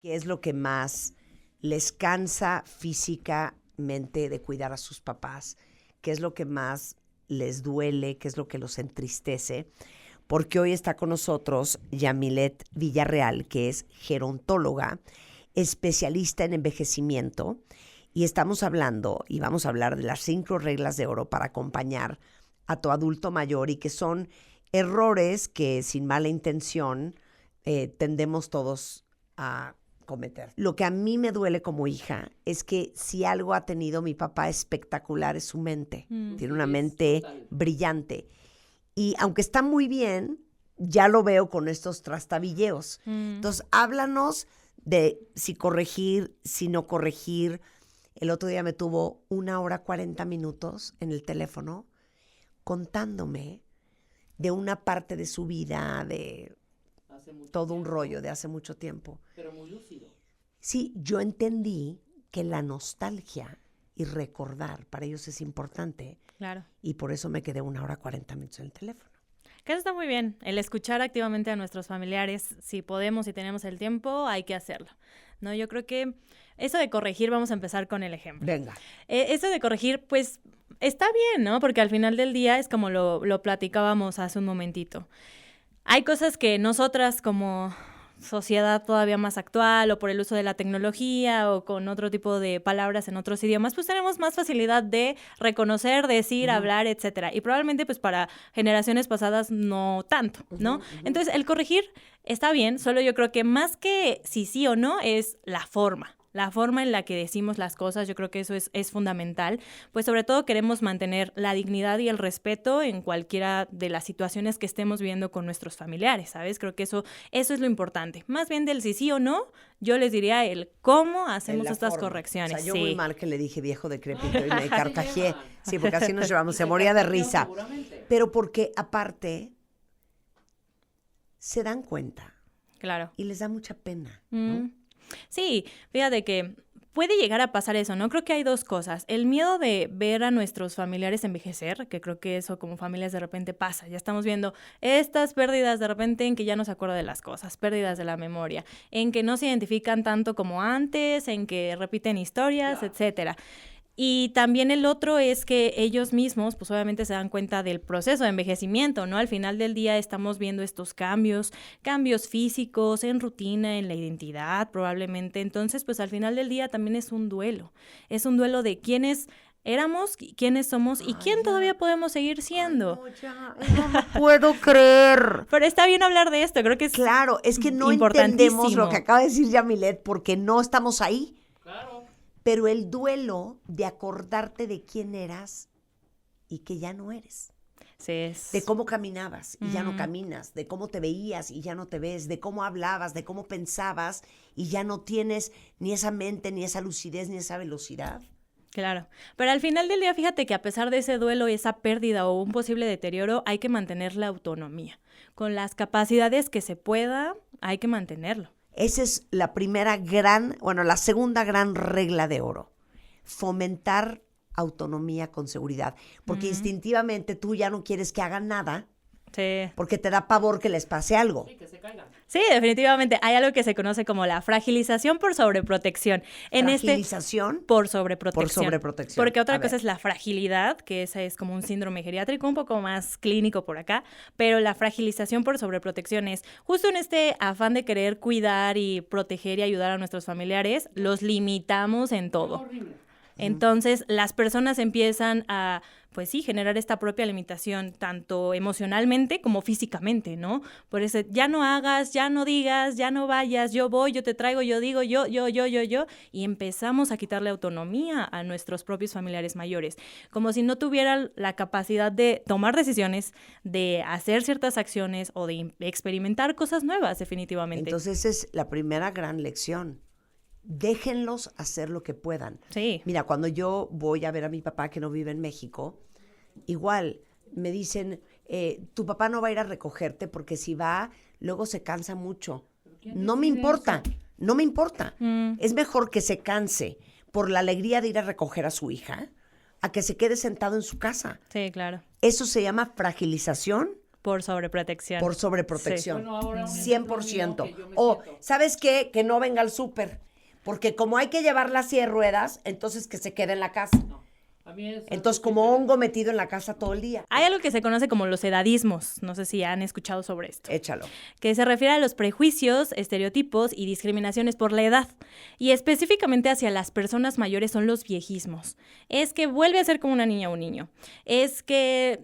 ¿Qué es lo que más les cansa físicamente de cuidar a sus papás? ¿Qué es lo que más les duele? ¿Qué es lo que los entristece? Porque hoy está con nosotros Yamilet Villarreal, que es gerontóloga, especialista en envejecimiento, y estamos hablando, y vamos a hablar de las 5 reglas de oro para acompañar a tu adulto mayor, y que son errores que sin mala intención tendemos todos a cometer. Lo que a mí me duele como hija es que si algo ha tenido mi papá espectacular es su mente. Tiene una mente brillante. Y aunque está muy bien, ya lo veo con estos trastabilleos. Entonces, háblanos de si corregir, si no corregir. El otro día me tuvo 1 hora 40 minutos en el teléfono contándome de una parte de su vida, de todo un rollo de hace mucho tiempo. Pero muy lúcido. Sí, yo entendí que la nostalgia y recordar para ellos es importante. Claro. Y por eso me quedé 1 hora 40 minutos en el teléfono. Que eso está muy bien, el escuchar activamente a nuestros familiares, si podemos, si tenemos el tiempo, hay que hacerlo, ¿no? Yo creo que eso de corregir, vamos a empezar con el ejemplo. Venga. Eso de corregir, pues, está bien, ¿no? Porque al final del día es como lo platicábamos hace un momentito. Hay cosas que nosotras como sociedad todavía más actual o por el uso de la tecnología o con otro tipo de palabras en otros idiomas, pues tenemos más facilidad de reconocer, decir, hablar, etcétera. Y probablemente pues para generaciones pasadas no tanto, ¿no? Entonces el corregir está bien, solo yo creo que más que si sí o no es la forma en la que decimos las cosas. Yo creo que eso es fundamental, pues sobre todo queremos mantener la dignidad y el respeto en cualquiera de las situaciones que estemos viviendo con nuestros familiares, ¿sabes? Creo que eso es lo importante. Más bien del sí o no, yo les diría el cómo hacemos estas correcciones. O sea, yo muy mal que le dije viejo decrépito y me carcajeé. Sí, porque así nos llevamos, se moría de risa. Pero porque aparte se dan cuenta. Claro. Y les da mucha pena, ¿no? Sí, fíjate que puede llegar a pasar eso, ¿no? Creo que hay 2 cosas. El miedo de ver a nuestros familiares envejecer, que creo que eso como familias de repente pasa. Ya estamos viendo estas pérdidas de repente en que ya no se acuerda de las cosas, pérdidas de la memoria, en que no se identifican tanto como antes, en que repiten historias, etcétera. Y también el otro es que ellos mismos, pues obviamente se dan cuenta del proceso de envejecimiento, ¿no? Al final del día estamos viendo estos cambios físicos, en rutina, en la identidad, probablemente. Entonces, pues al final del día también es un duelo de quiénes éramos, quiénes somos y quién todavía podemos seguir siendo. No me puedo creer. Pero está bien hablar de esto, creo que es claro, es que no entendemos lo que acaba de decir Yamilet porque no estamos ahí. Claro. Pero el duelo de acordarte de quién eras y que ya no eres. Sí, es. De cómo caminabas y ya no caminas, de cómo te veías y ya no te ves, de cómo hablabas, de cómo pensabas y ya no tienes ni esa mente, ni esa lucidez, ni esa velocidad. Claro, pero al final del día, fíjate que a pesar de ese duelo, esa pérdida o un posible deterioro, hay que mantener la autonomía. Con las capacidades que se pueda, hay que mantenerlo. Esa es la la segunda gran regla de oro. Fomentar autonomía con seguridad. Porque instintivamente tú ya no quieres que hagan nada. Sí. Porque te da pavor que les pase algo. Sí, que se caigan. Sí, definitivamente. Hay algo que se conoce como la fragilización por sobreprotección. ¿Fragilización? Por sobreprotección. Por sobreprotección. Porque otra cosa es la fragilidad, que esa es como un síndrome geriátrico, un poco más clínico por acá, pero la fragilización por sobreprotección es justo en este afán de querer cuidar y proteger y ayudar a nuestros familiares, los limitamos en todo. Horrible. Entonces, las personas empiezan a, pues sí, generar esta propia limitación, tanto emocionalmente como físicamente, ¿no? Por eso, ya no hagas, ya no digas, ya no vayas, yo voy, yo te traigo, yo digo, yo, y empezamos a quitarle autonomía a nuestros propios familiares mayores, como si no tuvieran la capacidad de tomar decisiones, de hacer ciertas acciones o de experimentar cosas nuevas, definitivamente. Entonces, esa es la primera gran lección. Déjenlos hacer lo que puedan. Sí. Mira, cuando yo voy a ver a mi papá que no vive en México, igual me dicen, tu papá no va a ir a recogerte porque si va, luego se cansa mucho. No me importa, no me importa. Es mejor que se canse por la alegría de ir a recoger a su hija a que se quede sentado en su casa. Sí, claro. Eso se llama fragilización Por sobreprotección. Por sobreprotección. Sí. Bueno, ahora un 100%. ejemplo mío que yo me O, siento. ¿sabes qué? Que no venga al súper. Porque como hay que llevar la silla de ruedas, entonces que se quede en la casa. No, a mí es Entonces, algo como diferente. hongo metido en la casa todo el día. Hay algo que se conoce como los edadismos, no sé si han escuchado sobre esto, Échalo. que se refiere a los prejuicios, estereotipos y discriminaciones por la edad. Y específicamente hacia las personas mayores son los viejismos. Es que vuelve a ser como una niña o un niño. Es que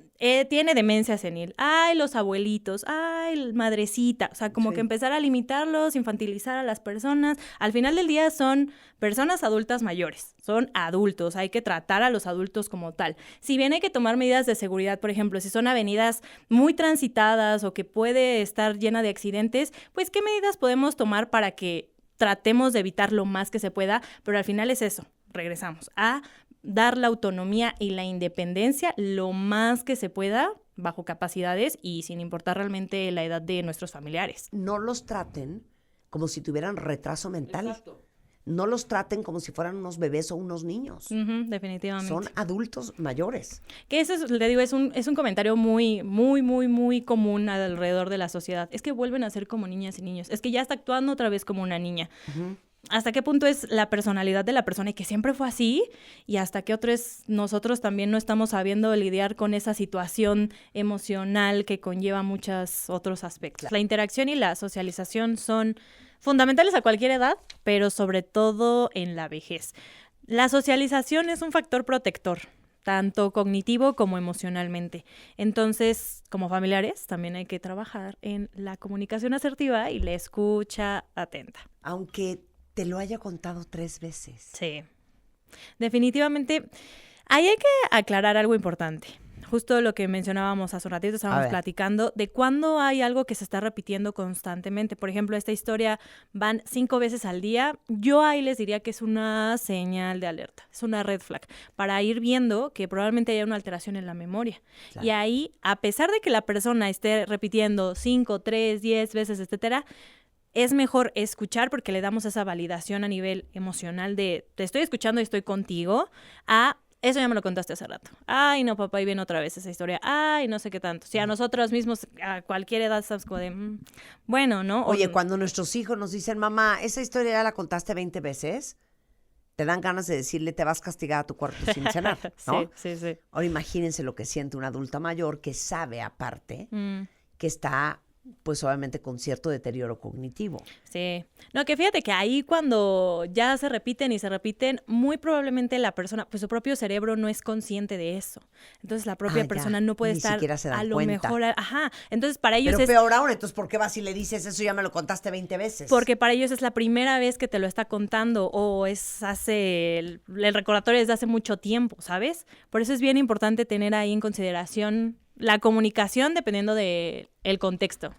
tiene demencia senil. Ay, los abuelitos. Ay, madrecita. O sea, como Sí. que empezar a limitarlos, infantilizar a las personas. Al final del día son personas adultas mayores. Son adultos. Hay que tratar a los adultos como tal. Si bien hay que tomar medidas de seguridad, por ejemplo, si son avenidas muy transitadas o que puede estar llena de accidentes, pues ¿qué medidas podemos tomar para que tratemos de evitar lo más que se pueda? Pero al final es eso, regresamos a dar la autonomía y la independencia lo más que se pueda bajo capacidades y sin importar realmente la edad de nuestros familiares. No los traten como si tuvieran retraso mental. Exacto. No los traten como si fueran unos bebés o unos niños. Ujú, definitivamente. Son adultos mayores. Que eso, le digo, es un comentario muy, muy, muy, muy común alrededor de la sociedad. Es que vuelven a ser como niñas y niños. Es que ya está actuando otra vez como una niña. ¿Hasta qué punto es la personalidad de la persona y que siempre fue así? Y hasta qué otro es nosotros también no estamos sabiendo lidiar con esa situación emocional que conlleva muchos otros aspectos. Claro. La interacción y la socialización son fundamentales a cualquier edad, pero sobre todo en la vejez. La socialización es un factor protector, tanto cognitivo como emocionalmente. Entonces, como familiares, también hay que trabajar en la comunicación asertiva y la escucha atenta. Aunque te lo haya contado 3 veces. Sí. Definitivamente, ahí hay que aclarar algo importante. Justo lo que mencionábamos hace un ratito, A estábamos ver. platicando de cuándo hay algo que se está repitiendo constantemente. Por ejemplo, esta historia van 5 veces al día. Yo ahí les diría que es una señal de alerta, es una red flag, para ir viendo que probablemente haya una alteración en la memoria. Claro. Y ahí, a pesar de que la persona esté repitiendo 5, 3, 10 veces, etcétera, es mejor escuchar porque le damos esa validación a nivel emocional de te estoy escuchando y estoy contigo, a eso ya me lo contaste hace rato. Ay, no, papá, y viene otra vez esa historia. Ay, no sé qué tanto. Si a nosotros mismos, a cualquier edad, estamos como de, bueno, ¿no? O- Oye, cuando nuestros hijos nos dicen, mamá, esa historia ya la contaste 20 veces, te dan ganas de decirle, te vas castigada a tu cuarto sin cenar, ¿no? Sí, sí, sí. Ahora imagínense lo que siente una adulta mayor que sabe aparte Mm. que está, pues obviamente con cierto deterioro cognitivo. Sí. No, que fíjate que ahí cuando ya se repiten y se repiten, muy probablemente la persona, pues su propio cerebro no es consciente de eso. Entonces la propia Ya, persona no puede ni estar siquiera se dan a lo cuenta. mejor, ajá. Entonces para ellos Pero es peor aún, entonces, ¿por qué vas y le dices eso? Ya me lo contaste 20 veces. porque para ellos es la primera vez que te lo está contando o es hace el recordatorio desde hace mucho tiempo, ¿sabes? Por eso es bien importante tener ahí en consideración la comunicación dependiendo de el contexto.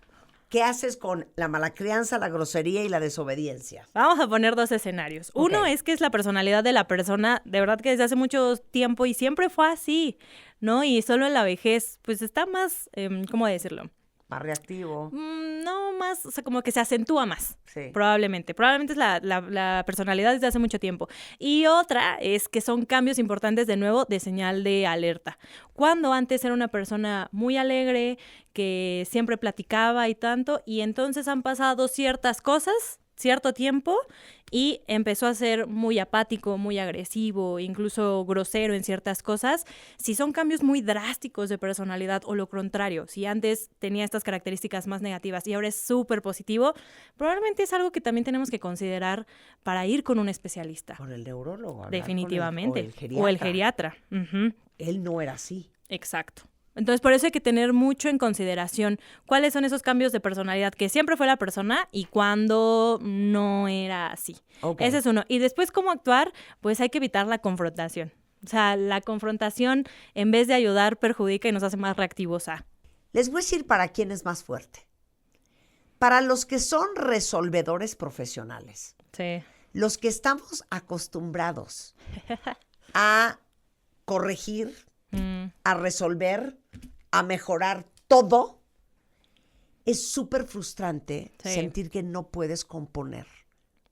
¿Qué haces con la mala crianza, la grosería y la desobediencia? Vamos a poner 2 escenarios. Uno Ok. es que es la personalidad de la persona, de verdad que desde hace mucho tiempo y siempre fue así, ¿no? Y solo en la vejez, pues está más, ¿cómo decirlo? Más reactivo. No más, o sea, como que se acentúa más. Sí. Probablemente es la personalidad desde hace mucho tiempo. Y otra es que son cambios importantes de nuevo de señal de alerta. Cuando antes era una persona muy alegre, que siempre platicaba y tanto, y entonces han pasado ciertas cosas, cierto tiempo, y empezó a ser muy apático, muy agresivo, incluso grosero en ciertas cosas. Si son cambios muy drásticos de personalidad o lo contrario, si antes tenía estas características más negativas y ahora es súper positivo, probablemente es algo que también tenemos que considerar para ir con un especialista. Con el neurólogo. hablar Definitivamente. con O el geriatra. Ujú. Él no era así. Exacto. Entonces, por eso hay que tener mucho en consideración cuáles son esos cambios de personalidad que siempre fue la persona y cuando no era así. Ok. Ese es uno. Y después, ¿cómo actuar? Pues hay que evitar la confrontación. O sea, la confrontación, en vez de ayudar, perjudica y nos hace más reactivos a. Les voy a decir para quién es más fuerte. Para los que son resolvedores profesionales, Sí. los que estamos acostumbrados a corregir, a resolver, a mejorar todo, es súper frustrante Sí. sentir que no puedes componer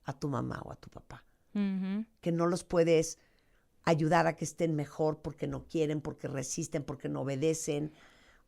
a tu mamá o a tu papá, Ujú. que no los puedes ayudar a que estén mejor porque no quieren, porque resisten, porque no obedecen,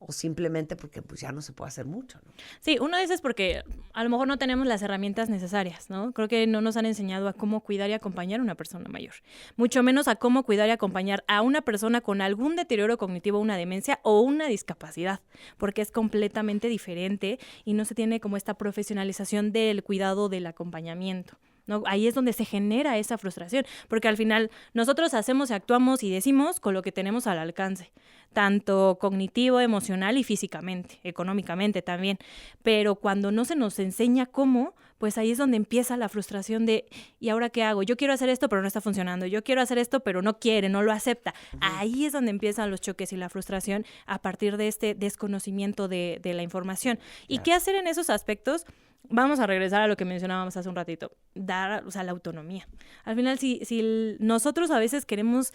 o simplemente porque pues ya no se puede hacer mucho, ¿no? Sí, uno de esos es porque a lo mejor no tenemos las herramientas necesarias, ¿no? Creo que no nos han enseñado a cómo cuidar y acompañar a una persona mayor. Mucho menos a cómo cuidar y acompañar a una persona con algún deterioro cognitivo, una demencia o una discapacidad, porque es completamente diferente y no se tiene como esta profesionalización del cuidado, del acompañamiento, ¿no? Ahí es donde se genera esa frustración, porque al final nosotros hacemos y actuamos y decimos con lo que tenemos al alcance, tanto cognitivo, emocional y físicamente, económicamente también. Pero cuando no se nos enseña cómo, pues ahí es donde empieza la frustración de, ¿y ahora qué hago? Yo quiero hacer esto, pero no está funcionando. Yo quiero hacer esto, pero no quiere, no lo acepta. Ahí es donde empiezan los choques y la frustración a partir de este desconocimiento de la información. ¿Y qué hacer en esos aspectos? Vamos a regresar a lo que mencionábamos hace un ratito, dar, o sea, la autonomía. Al final, si nosotros a veces queremos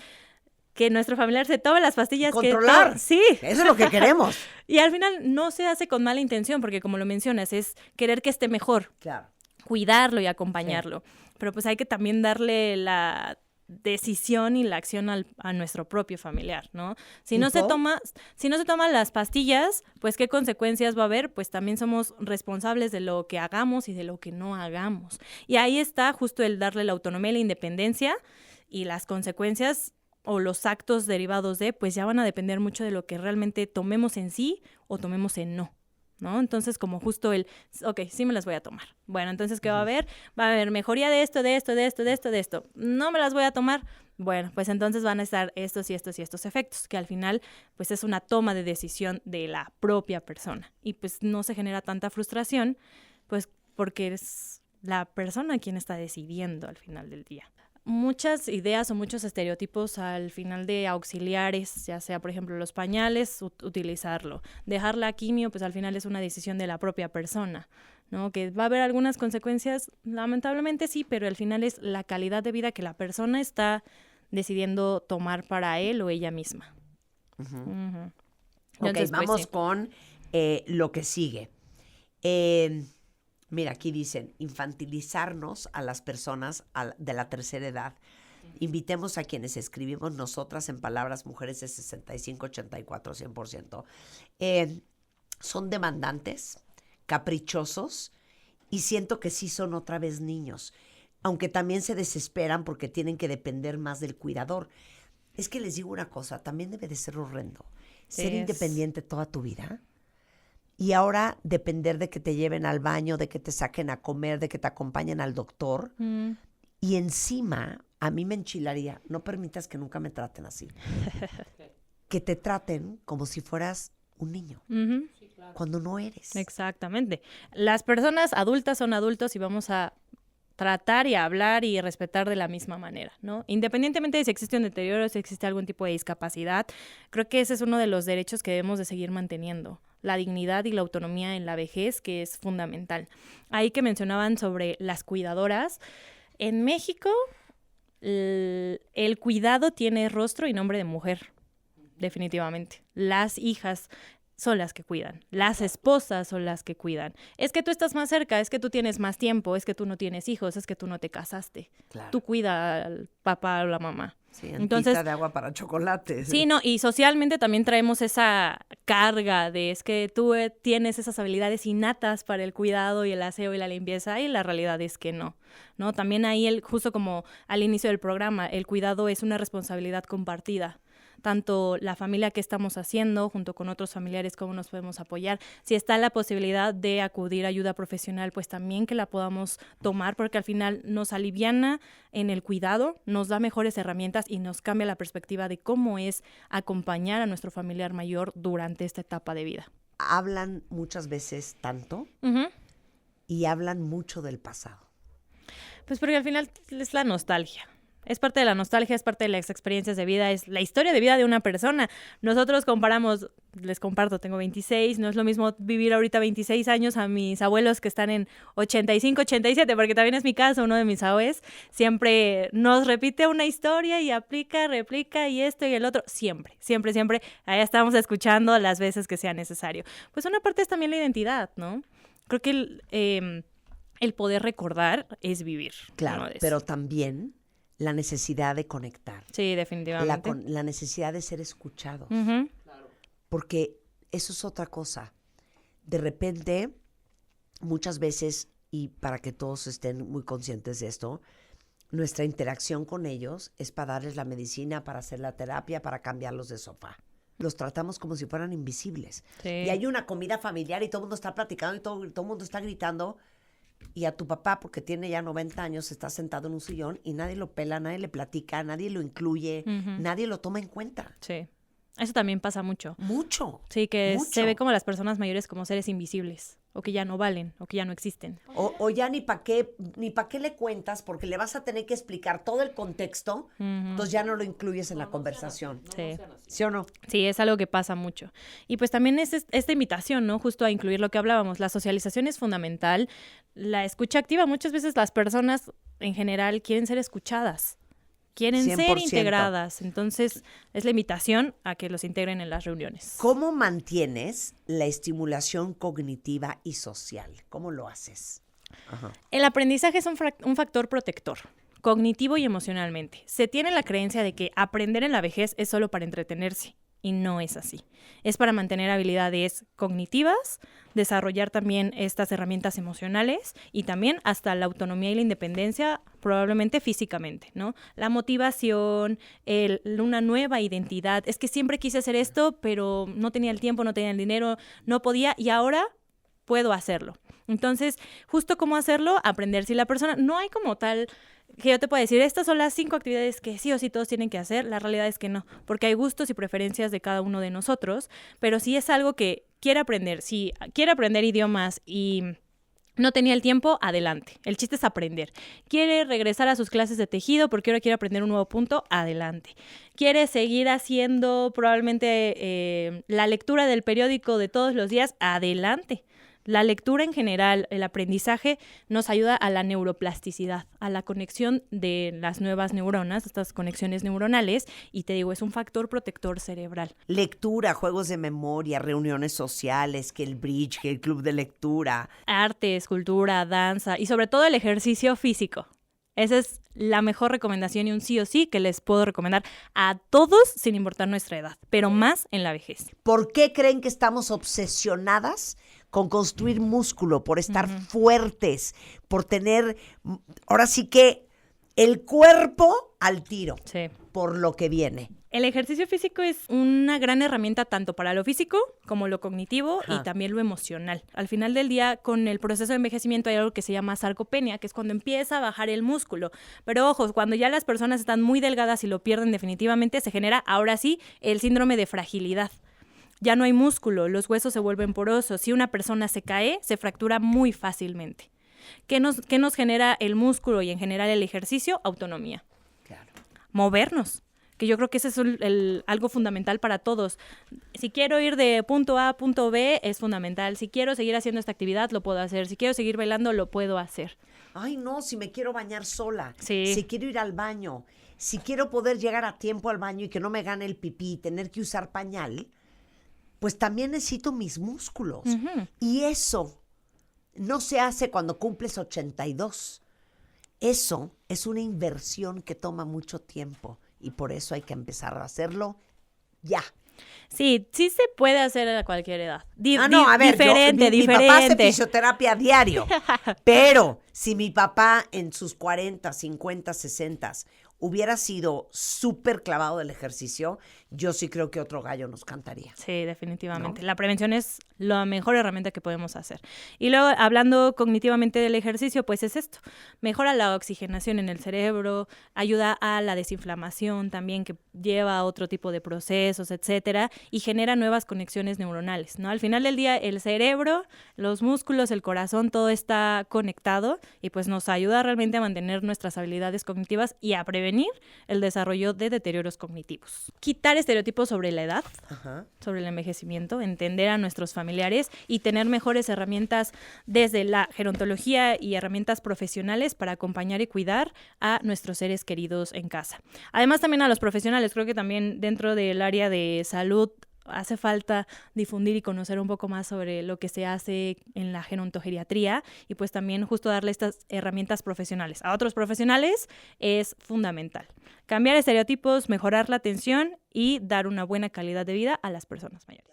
que nuestro familiar se tome las pastillas. Controlar. Sí. Eso es lo que queremos. Y al final no se hace con mala intención, porque como lo mencionas, es querer que esté mejor. Claro. Cuidarlo y acompañarlo. Sí. Pero pues hay que también darle la decisión y la acción a nuestro propio familiar, ¿no? Si no se toman las pastillas, pues ¿qué consecuencias va a haber? Pues también somos responsables de lo que hagamos y de lo que no hagamos. Y ahí está justo el darle la autonomía y la independencia, y las consecuencias o los actos derivados de, pues ya van a depender mucho de lo que realmente tomemos en sí o tomemos en no, ¿no? Entonces, como justo sí me las voy a tomar. Bueno, entonces, ¿qué va a haber? Va a haber mejoría de esto. No me las voy a tomar. Bueno, pues entonces van a estar estos y estos y estos efectos, que al final, pues es una toma de decisión de la propia persona. Y pues no se genera tanta frustración, pues porque es la persona quien está decidiendo al final del día. Muchas ideas o muchos estereotipos al final de auxiliares, ya sea, por ejemplo, los pañales, utilizarlo. Dejar la quimio, pues al final es una decisión de la propia persona, ¿no? Que va a haber algunas consecuencias, lamentablemente sí, pero al final es la calidad de vida que la persona está decidiendo tomar para él o ella misma. Entonces, vamos pues, sí. con lo que sigue. Mira, aquí dicen, infantilizarnos a las personas de la tercera edad. Invitemos a quienes escribimos nosotras en palabras mujeres de 65, 84, 100%. Son demandantes, caprichosos, y siento que sí son otra vez niños, aunque también se desesperan porque tienen que depender más del cuidador. Es que les digo una cosa, también debe de ser horrendo. Ser independiente toda tu vida. Y ahora depender de que te lleven al baño, de que te saquen a comer, de que te acompañen al doctor. Y encima, a mí me enchilaría, no permitas que nunca me traten así. Que te traten como si fueras un niño. Sí, claro. Cuando no eres. Exactamente. Las personas adultas son adultos y vamos a tratar y hablar y respetar de la misma manera, ¿no? Independientemente de si existe un deterioro, si existe algún tipo de discapacidad, creo que ese es uno de los derechos que debemos de seguir manteniendo. La dignidad y la autonomía en la vejez, que es fundamental. Ahí que mencionaban sobre las cuidadoras, en México el cuidado tiene rostro y nombre de mujer, definitivamente. Las hijas son las que cuidan, las esposas son las que cuidan. Es que tú estás más cerca, es que tú tienes más tiempo, es que tú no tienes hijos, es que tú no te casaste. Claro. Tú cuida al papá o la mamá. Sí, entonces de agua para chocolate. Sí, no, y socialmente también traemos esa carga de es que tú tienes esas habilidades innatas para el cuidado y el aseo y la limpieza, y la realidad es que no, ¿no? También ahí, justo como al inicio del programa, el cuidado es una responsabilidad compartida. Tanto la familia que estamos haciendo, junto con otros familiares, cómo nos podemos apoyar. Si está la posibilidad de acudir a ayuda profesional, pues también que la podamos tomar, porque al final nos aliviana en el cuidado, nos da mejores herramientas y nos cambia la perspectiva de cómo es acompañar a nuestro familiar mayor durante esta etapa de vida. Hablan muchas veces tanto y hablan mucho del pasado. Pues porque al final es la nostalgia. Es parte de la nostalgia, es parte de las experiencias de vida, es la historia de vida de una persona. Nosotros comparamos, les comparto, tengo 26, no es lo mismo vivir ahorita 26 años a mis abuelos que están en 85, 87, porque también es mi caso, uno de mis abuelos siempre nos repite una historia y aplica, replica y esto y el otro, siempre, allá estamos escuchando las veces que sea necesario. Pues una parte es también la identidad, ¿no? Creo que el poder recordar es vivir. Claro, pero también la necesidad de conectar. Sí, definitivamente. La necesidad de ser escuchados. Uh-huh. Porque eso es otra cosa. De repente, muchas veces, y para que todos estén muy conscientes de esto, nuestra interacción con ellos es para darles la medicina, para hacer la terapia, para cambiarlos de sofá. Los tratamos como si fueran invisibles. Sí. Y hay una comida familiar y todo el mundo está platicando y todo el mundo está gritando. Y a tu papá, porque tiene ya 90 años, está sentado en un sillón y nadie lo pela, nadie le platica, nadie lo incluye, nadie lo toma en cuenta. Sí. Eso también pasa mucho. Mucho. Sí, que mucho. se ve como las personas mayores como seres invisibles, o que ya no valen, o que ya no existen. O ya ni para qué le cuentas, porque le vas a tener que explicar todo el contexto, entonces ya no lo incluyes en la conversación. Sí. ¿Sí o no? Sí, es algo que pasa mucho. Y pues también es esta invitación, ¿no? Justo a incluir lo que hablábamos. La socialización es fundamental. La escucha activa, muchas veces las personas en general quieren ser escuchadas. Quieren 100%. ser integradas. Entonces, es la invitación a que los integren en las reuniones. ¿Cómo mantienes la estimulación cognitiva y social? ¿Cómo lo haces? Ajá. El aprendizaje es un factor protector, cognitivo y emocionalmente. Se tiene la creencia de que aprender en la vejez es solo para entretenerse. Y no es así. Es para mantener habilidades cognitivas, desarrollar también estas herramientas emocionales y también hasta la autonomía y la independencia, probablemente físicamente, ¿no? La motivación, una nueva identidad. Es que siempre quise hacer esto, pero no tenía el tiempo, no tenía el dinero, no podía y ahora puedo hacerlo. Entonces, justo cómo hacerlo, aprender. Si la persona, no hay como tal que yo te pueda decir, estas son las 5 actividades que sí o sí todos tienen que hacer, la realidad es que no, porque hay gustos y preferencias de cada uno de nosotros, pero si es algo que quiere aprender, si quiere aprender idiomas y no tenía el tiempo, adelante. El chiste es aprender. ¿Quiere regresar a sus clases de tejido porque ahora quiere aprender un nuevo punto? Adelante. ¿Quiere seguir haciendo probablemente la lectura del periódico de todos los días? Adelante. La lectura en general, el aprendizaje, nos ayuda a la neuroplasticidad, a la conexión de las nuevas neuronas, estas conexiones neuronales, y te digo, es un factor protector cerebral. Lectura, juegos de memoria, reuniones sociales, que el bridge, que el club de lectura. Arte, escultura, danza y sobre todo el ejercicio físico. Esa es la mejor recomendación y un sí o sí que les puedo recomendar a todos sin importar nuestra edad, pero más en la vejez. ¿Por qué creen que estamos obsesionadas con construir músculo, por estar fuertes, por tener, ahora sí que, el cuerpo al tiro, Sí. por lo que viene? El ejercicio físico es una gran herramienta tanto para lo físico como lo cognitivo y también lo emocional. Al final del día, con el proceso de envejecimiento hay algo que se llama sarcopenia, que es cuando empieza a bajar el músculo. Pero ojo, cuando ya las personas están muy delgadas y lo pierden definitivamente, se genera ahora sí el síndrome de fragilidad. Ya no hay músculo, los huesos se vuelven porosos. Si una persona se cae, se fractura muy fácilmente. ¿Qué nos genera el músculo y en general el ejercicio? Autonomía. Claro. Movernos. Que yo creo que ese es algo fundamental para todos. Si quiero ir de punto A a punto B, es fundamental. Si quiero seguir haciendo esta actividad, lo puedo hacer. Si quiero seguir bailando, lo puedo hacer. Ay, no, si me quiero bañar sola, Sí. si quiero ir al baño, si quiero poder llegar a tiempo al baño y que no me gane el pipí y tener que usar pañal, pues también necesito mis músculos. Y eso no se hace cuando cumples 82. Eso es una inversión que toma mucho tiempo. Y por eso hay que empezar a hacerlo ya. Sí, sí se puede hacer a cualquier edad. No, a ver, diferente. Mi papá hace fisioterapia diario. Pero si mi papá en sus 40, 50, 60 hubiera sido súper clavado del ejercicio, yo sí creo que otro gallo nos cantaría. Sí, definitivamente. ¿No? La prevención es la mejor herramienta que podemos hacer. Y luego, hablando cognitivamente del ejercicio, pues es esto. Mejora la oxigenación en el cerebro, ayuda a la desinflamación también, que lleva a otro tipo de procesos, etcétera, y genera nuevas conexiones neuronales, ¿no? Al final del día, el cerebro, los músculos, el corazón, todo está conectado y pues nos ayuda realmente a mantener nuestras habilidades cognitivas y a prevenir el desarrollo de deterioros cognitivos. Quitar estereotipos sobre la edad, sobre el envejecimiento, entender a nuestros familiares y tener mejores herramientas desde la gerontología y herramientas profesionales para acompañar y cuidar a nuestros seres queridos en casa. Además también a los profesionales, creo que también dentro del área de salud hace falta difundir y conocer un poco más sobre lo que se hace en la gerontogeriatría y pues también justo darle estas herramientas profesionales a otros profesionales es fundamental. Cambiar estereotipos, mejorar la atención y dar una buena calidad de vida a las personas mayores.